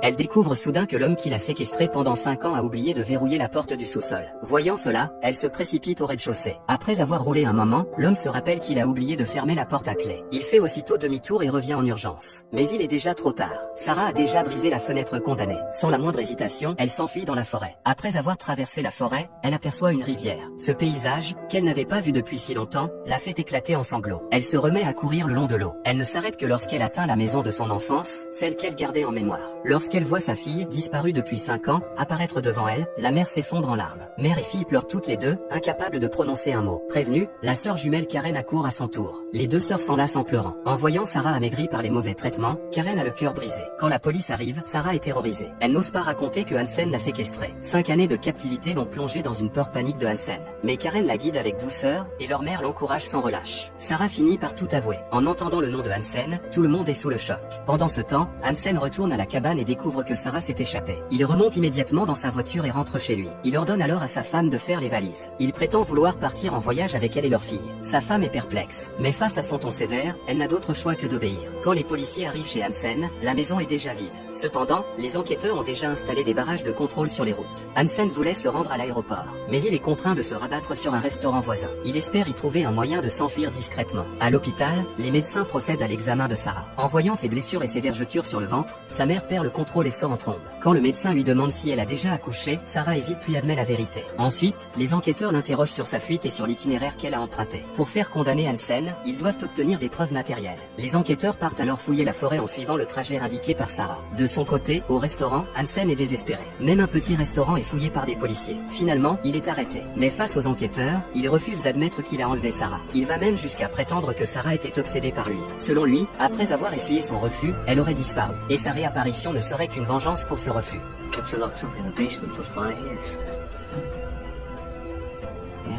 Elle découvre soudain que l'homme qui l'a séquestrée pendant 5 ans a oublié de verrouiller la porte du sous-sol. Voyant cela, elle se précipite au rez-de-chaussée. Après avoir roulé un moment, l'homme se rappelle qu'il a oublié de fermer la porte à clé. Il fait aussitôt demi-tour et revient en urgence. Mais il est déjà trop tard. Sarah a déjà brisé la fenêtre condamnée. Sans la moindre hésitation, elle s'enfuit dans la forêt. Après avoir traversé la forêt, elle aperçoit une rivière. Ce paysage, qu'elle n'avait pas vu depuis si longtemps, la fait éclater en sanglots. Elle se remet à courir le long de l'eau. Elle ne s'arrête que lorsqu'elle atteint la maison de son enfance, celle qu'elle gardait en mémoire. Lorsqu'elle voit sa fille, disparue depuis 5 ans, apparaître devant elle, la mère s'effondre en larmes. Mère et fille pleurent toutes les deux, incapables de prononcer un mot. Prévenue, la sœur jumelle Karen accourt à son tour. Les deux sœurs s'enlacent en pleurant. En voyant Sarah amaigrie par les mauvais traitements, Karen a le cœur brisé. Quand la police arrive, Sarah est terrorisée. Elle n'ose pas raconter que Hansen l'a séquestrée. 5 années de captivité l'ont plongée dans une peur panique de Hansen. Mais Karen la guide avec douceur, et leur mère l'encourage sans relâche. Sarah finit par tout avouer. En entendant le nom de Hansen, tout le monde est sous le choc. Pendant ce temps, Hansen retourne à la cabane et découvre que Sarah s'est échappée. Il remonte immédiatement dans sa voiture et rentre chez lui. Il ordonne alors à sa femme de faire les valises. Il prétend vouloir partir en voyage avec elle et leur fille. Sa femme est perplexe, mais face à son ton sévère, elle n'a d'autre choix que d'obéir. Quand les policiers arrivent chez Hansen, la maison est déjà vide. Cependant, les enquêteurs ont déjà installé des barrages de contrôle sur les routes. Hansen voulait se rendre à l'aéroport, mais il est contraint de se rabattre sur un restaurant voisin. Il espère y trouver un moyen de s'enfuir discrètement. À l'hôpital, les médecins procèdent à l'examen de Sarah. En voyant ses blessures et ses vergetures sur le ventre, sa mère perd le contrôle et sort en trombe. Quand le médecin lui demande si elle a déjà accouché, Sarah hésite puis admet la vérité. Ensuite, les enquêteurs l'interrogent sur sa fuite et sur l'itinéraire qu'elle a emprunté. Pour faire condamner Hansen, ils doivent obtenir des preuves matérielles. Les enquêteurs partent alors fouiller la forêt en suivant le trajet indiqué par Sarah. De son côté, au restaurant, Hansen est désespéré. Même un petit restaurant est fouillé par des policiers. Finalement, il est arrêté. Mais face aux enquêteurs, il refuse d'admettre qu'il a enlevé Sarah. Il va même jusqu'à prétendre que Sarah était obsédée par lui. Selon lui, après avoir essuyé son refus, elle aurait disparu. Et sa réapparition ne serait qu'une vengeance pour ce refus. Kept her locked up in the basement for 5 years. Yeah?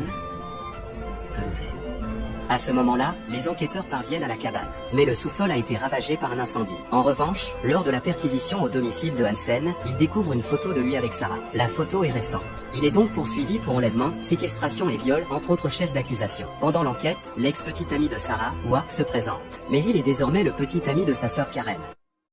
À ce moment-là, les enquêteurs parviennent à la cabane. Mais le sous-sol a été ravagé par un incendie. En revanche, lors de la perquisition au domicile de Hansen, ils découvrent une photo de lui avec Sarah. La photo est récente. Il est donc poursuivi pour enlèvement, séquestration et viol, entre autres chefs d'accusation. Pendant l'enquête, l'ex-petit ami de Sarah, Wa, se présente. Mais il est désormais le petit ami de sa sœur Karen.